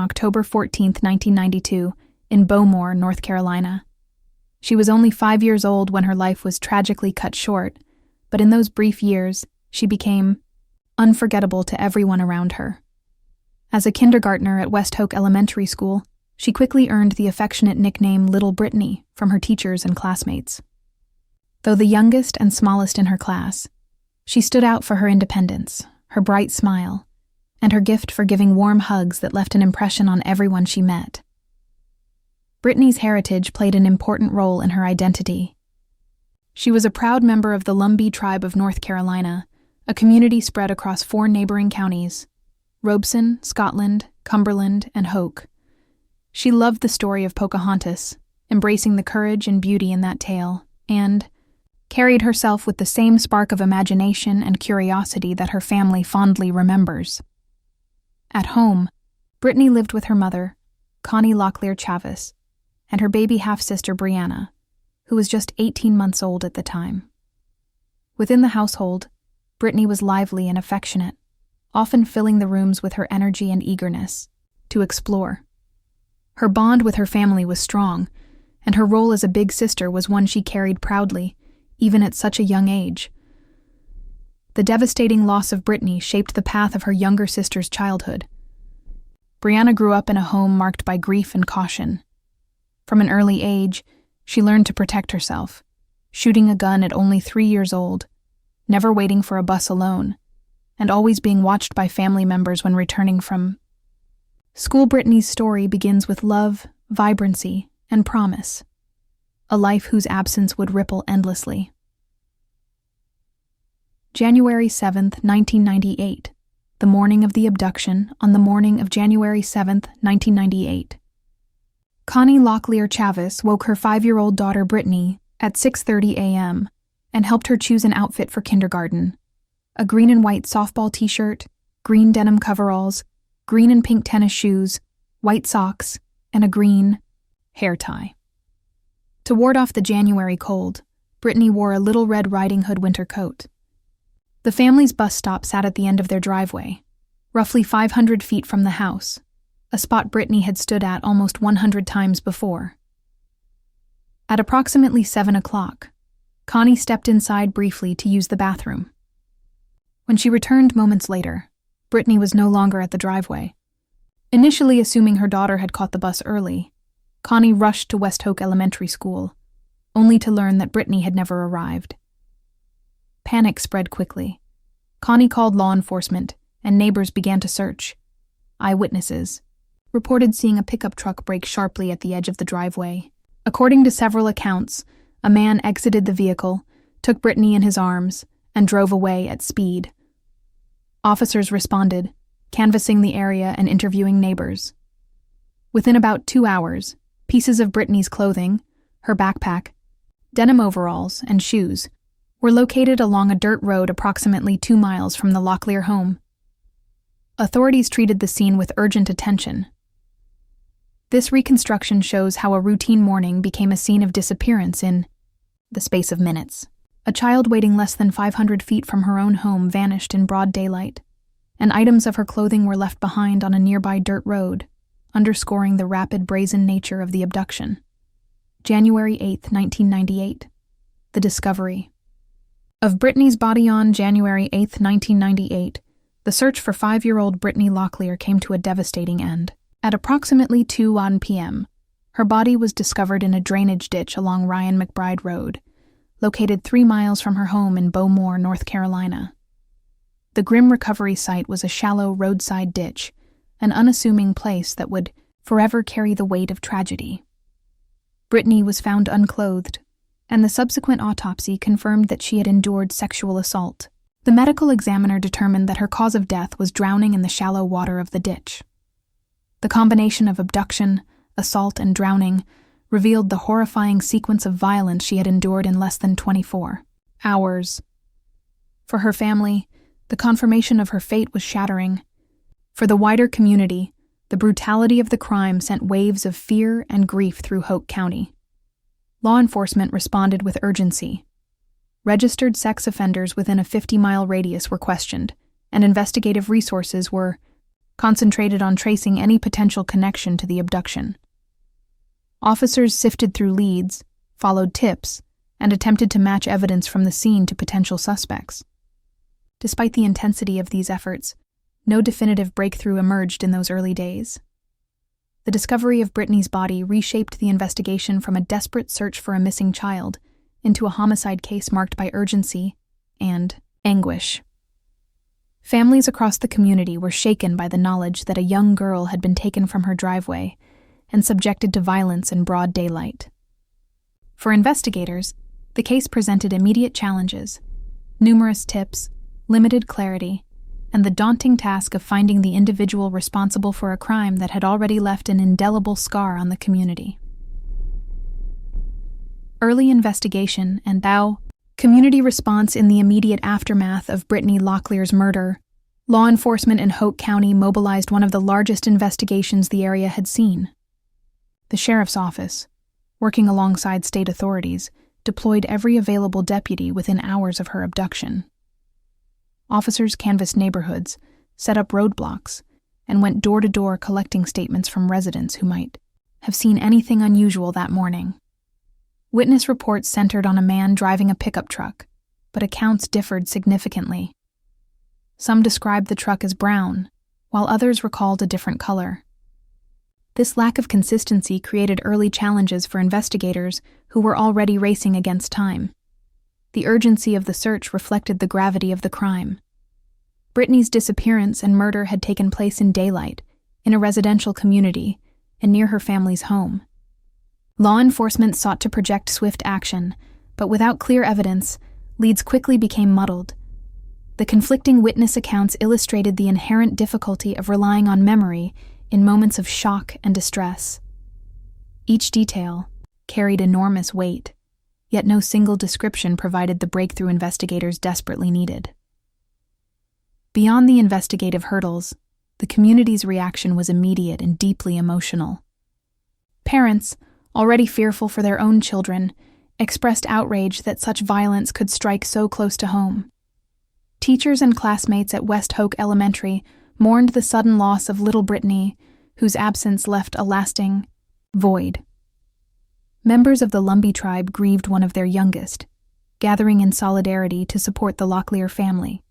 October 14, 1992, in Bowmore, North Carolina. She was only 5 years old when her life was tragically cut short, but in those brief years, she became unforgettable to everyone around her. As a kindergartner at West Hoke Elementary School, she quickly earned the affectionate nickname Little Brittany from her teachers and classmates. Though the youngest and smallest in her class, she stood out for her independence, her bright smile, and her gift for giving warm hugs that left an impression on everyone she met. Brittany's heritage played an important role in her identity. She was a proud member of the Lumbee tribe of North Carolina, a community spread across 4 neighboring counties: Robeson, Scotland, Cumberland, and Hoke. She loved the story of Pocahontas, embracing the courage and beauty in that tale, and carried herself with the same spark of imagination and curiosity that her family fondly remembers. At home, Brittany lived with her mother, Connie Locklear Chavis, and her baby half-sister Brianna, who was just 18 months old at the time. Within the household, Brittany was lively and affectionate, often filling the rooms with her energy and eagerness to explore. Her bond with her family was strong, and her role as a big sister was one she carried proudly, even at such a young age. The devastating loss of Brittany shaped the path of her younger sister's childhood. Brianna grew up in a home marked by grief and caution. From an early age, she learned to protect herself, shooting a gun at only 3 years old, never waiting for a bus alone, and always being watched by family members when returning from school. Brittany's story begins with love, vibrancy, and promise, a life whose absence would ripple endlessly. January 7, 1998. The morning of the abduction. On the morning of January 7, 1998. Connie Locklear Chavis woke her 5-year-old daughter Brittany at 6:30 a.m. and helped her choose an outfit for kindergarten: a green and white softball t-shirt, green denim coveralls, green and pink tennis shoes, white socks, and a green hair tie. To ward off the January cold, Brittany wore a Little Red Riding Hood winter coat. The family's bus stop sat at the end of their driveway, roughly 500 feet from the house, a spot Brittany had stood at almost 100 times before. At approximately 7 o'clock, Connie stepped inside briefly to use the bathroom. When she returned moments later, Brittany was no longer at the driveway. Initially assuming her daughter had caught the bus early, Connie rushed to West Hoke Elementary School, only to learn that Brittany had never arrived. Panic spread quickly. Connie called law enforcement, and neighbors began to search. Eyewitnesses reported seeing a pickup truck brake sharply at the edge of the driveway. According to several accounts, a man exited the vehicle, took Brittany in his arms, and drove away at speed. Officers responded, canvassing the area and interviewing neighbors. Within about 2 hours, pieces of Brittany's clothing, her backpack, denim overalls, and shoes were located along a dirt road approximately 2 miles from the Locklear home. Authorities treated the scene with urgent attention. This reconstruction shows how a routine morning became a scene of disappearance in the space of minutes. A child waiting less than 500 feet from her own home vanished in broad daylight, and items of her clothing were left behind on a nearby dirt road, underscoring the rapid, brazen nature of the abduction. January 8, 1998. The discovery of Brittany's body. On January 8, 1998, the search for 5-year-old Brittany Locklear came to a devastating end. At approximately 2:01 p.m., her body was discovered in a drainage ditch along Ryan McBride Road, located 3 miles from her home in Bowmore, North Carolina. The grim recovery site was a shallow roadside ditch, an unassuming place that would forever carry the weight of tragedy. Brittany was found unclothed, and the subsequent autopsy confirmed that she had endured sexual assault. The medical examiner determined that her cause of death was drowning in the shallow water of the ditch. The combination of abduction, assault, and drowning revealed the horrifying sequence of violence she had endured in less than 24 hours. For her family, the confirmation of her fate was shattering. For the wider community, the brutality of the crime sent waves of fear and grief through Hoke County. Law enforcement responded with urgency. Registered sex offenders within a 50-mile radius were questioned, and investigative resources were concentrated on tracing any potential connection to the abduction. Officers sifted through leads, followed tips, and attempted to match evidence from the scene to potential suspects. Despite the intensity of these efforts, no definitive breakthrough emerged in those early days. The discovery of Brittany's body reshaped the investigation from a desperate search for a missing child into a homicide case marked by urgency and anguish. Families across the community were shaken by the knowledge that a young girl had been taken from her driveway and subjected to violence in broad daylight. For investigators, the case presented immediate challenges: numerous tips, limited clarity, and the daunting task of finding the individual responsible for a crime that had already left an indelible scar on the community. Early investigation and community response. In the immediate aftermath of Brittany Locklear's murder, law enforcement in Hoke County mobilized one of the largest investigations the area had seen. The sheriff's office, working alongside state authorities, deployed every available deputy within hours of her abduction. Officers canvassed neighborhoods, set up roadblocks, and went door to door collecting statements from residents who might have seen anything unusual that morning. Witness reports centered on a man driving a pickup truck, but accounts differed significantly. Some described the truck as brown, while others recalled a different color. This lack of consistency created early challenges for investigators who were already racing against time. The urgency of the search reflected the gravity of the crime. Brittany's disappearance and murder had taken place in daylight, in a residential community, and near her family's home. Law enforcement sought to project swift action, but without clear evidence, leads quickly became muddled. The conflicting witness accounts illustrated the inherent difficulty of relying on memory in moments of shock and distress. Each detail carried enormous weight, yet no single description provided the breakthrough investigators desperately needed. Beyond the investigative hurdles, the community's reaction was immediate and deeply emotional. Parents, already fearful for their own children, expressed outrage that such violence could strike so close to home. Teachers and classmates at West Hoke Elementary mourned the sudden loss of little Brittany, whose absence left a lasting void. Members of the Lumbee tribe grieved one of their youngest, gathering in solidarity to support the Locklear family.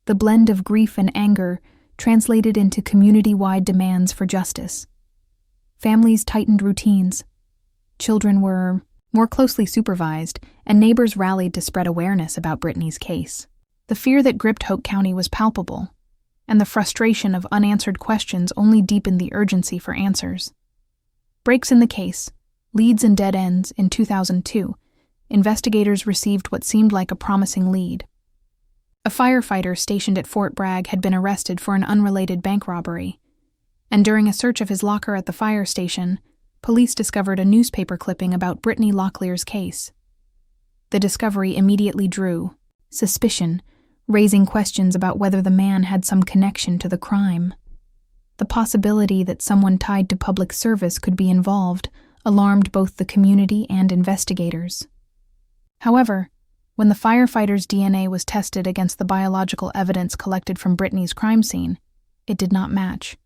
The blend of grief and anger translated into community-wide demands for justice. Families tightened routines. Children were more closely supervised, and neighbors rallied to spread awareness about Brittany's case. The fear that gripped Hoke County was palpable, and the frustration of unanswered questions only deepened the urgency for answers. Breaks in the case, leads and dead ends. In 2002, investigators received what seemed like a promising lead. A firefighter stationed at Fort Bragg had been arrested for an unrelated bank robbery, and during a search of his locker at the fire station, police discovered a newspaper clipping about Brittany Locklear's case. The discovery immediately drew suspicion, raising questions about whether the man had some connection to the crime. The possibility that someone tied to public service could be involved alarmed both the community and investigators. However, when the firefighter's DNA was tested against the biological evidence collected from Brittany's crime scene, it did not match.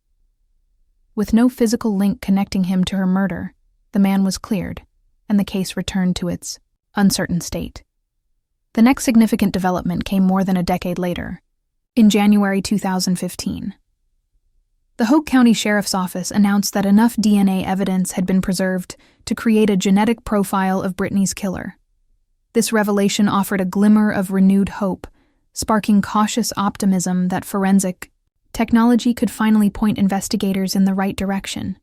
With no physical link connecting him to her murder, the man was cleared, and the case returned to its uncertain state. The next significant development came more than a decade later, in January 2015. The Hoke County Sheriff's Office announced that enough DNA evidence had been preserved to create a genetic profile of Brittany's killer. This revelation offered a glimmer of renewed hope, sparking cautious optimism that forensic technology could finally point investigators in the right direction.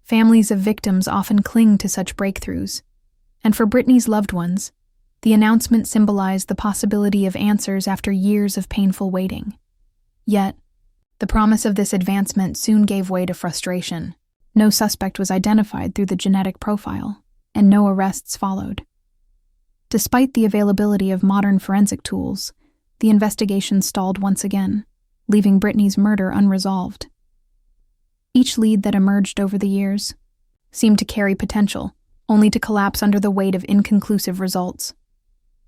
Families of victims often cling to such breakthroughs, and for Brittany's loved ones, the announcement symbolized the possibility of answers after years of painful waiting. Yet, the promise of this advancement soon gave way to frustration. No suspect was identified through the genetic profile, and no arrests followed. Despite the availability of modern forensic tools, the investigation stalled once again, leaving Brittany's murder unresolved. Each lead that emerged over the years seemed to carry potential, only to collapse under the weight of inconclusive results.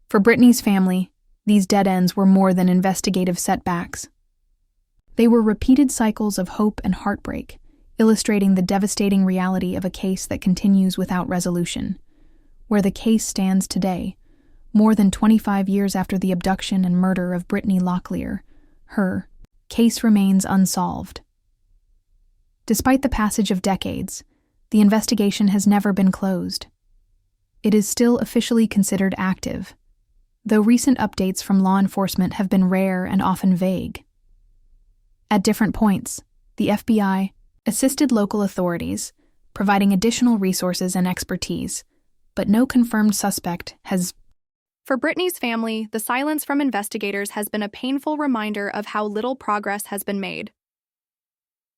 For Brittany's family, these dead ends were more than investigative setbacks. They were repeated cycles of hope and heartbreak, illustrating the devastating reality of a case that continues without resolution. Where the case stands today, more than 25 years after the abduction and murder of Brittany Locklear, her case remains unsolved. Despite the passage of decades, the investigation has never been closed. It is still officially considered active, though recent updates from law enforcement have been rare and often vague. At different points, the FBI assisted local authorities, providing additional resources and expertise, but no confirmed suspect has. For Brittany's family, the silence from investigators has been a painful reminder of how little progress has been made.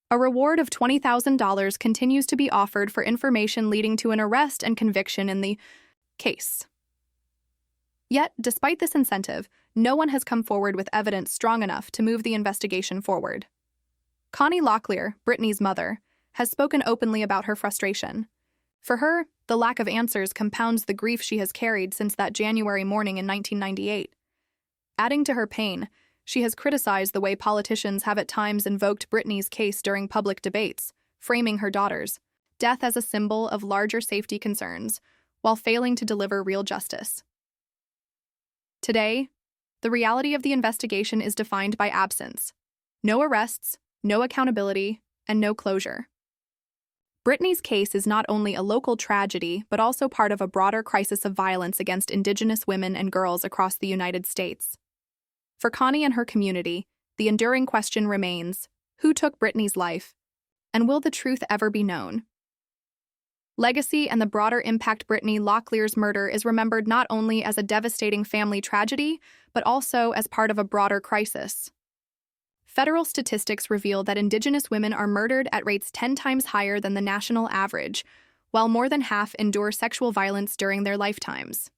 A reward of $20,000 continues to be offered for information leading to an arrest and conviction in the case. Yet, despite this incentive, no one has come forward with evidence strong enough to move the investigation forward. Connie Locklear, Brittany's mother, has spoken openly about her frustration. For her, the lack of answers compounds the grief she has carried since that January morning in 1998. Adding to her pain, she has criticized the way politicians have at times invoked Brittany's case during public debates, framing her daughter's death as a symbol of larger safety concerns, while failing to deliver real justice. Today, the reality of the investigation is defined by absence. No arrests, no accountability, and no closure. Brittany's case is not only a local tragedy, but also part of a broader crisis of violence against Indigenous women and girls across the United States. For Connie and her community, the enduring question remains, who took Brittany's life, and will the truth ever be known? Legacy and the broader impact Brittany Locklear's murder is remembered not only as a devastating family tragedy, but also as part of a broader crisis. Federal statistics reveal that Indigenous women are murdered at rates 10 times higher than the national average, while more than half endure sexual violence during their lifetimes.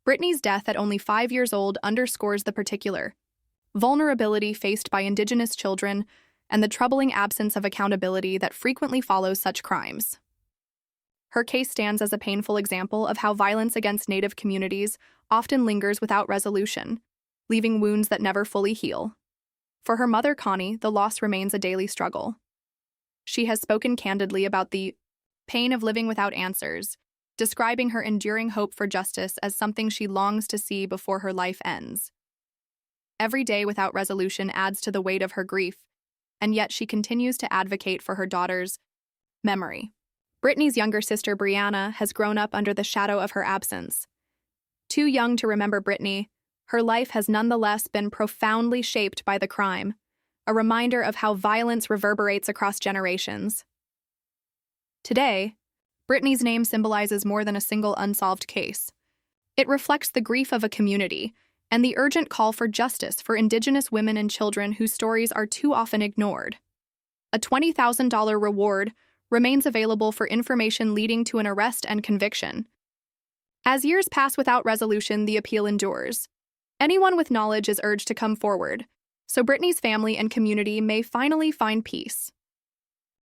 Brittany's death at only 5 years old underscores the particular vulnerability faced by Indigenous children and the troubling absence of accountability that frequently follows such crimes. Her case stands as a painful example of how violence against Native communities often lingers without resolution, leaving wounds that never fully heal. For her mother, Connie, the loss remains a daily struggle. She has spoken candidly about the pain of living without answers, describing her enduring hope for justice as something she longs to see before her life ends. Every day without resolution adds to the weight of her grief, and yet she continues to advocate for her daughter's memory. Brittany's younger sister, Brianna, has grown up under the shadow of her absence. Too young to remember Brittany, her life has nonetheless been profoundly shaped by the crime, a reminder of how violence reverberates across generations. Today, Brittany's name symbolizes more than a single unsolved case. It reflects the grief of a community and the urgent call for justice for Indigenous women and children whose stories are too often ignored. A $20,000 reward remains available for information leading to an arrest and conviction. As years pass without resolution, the appeal endures. Anyone with knowledge is urged to come forward, so Brittany's family and community may finally find peace.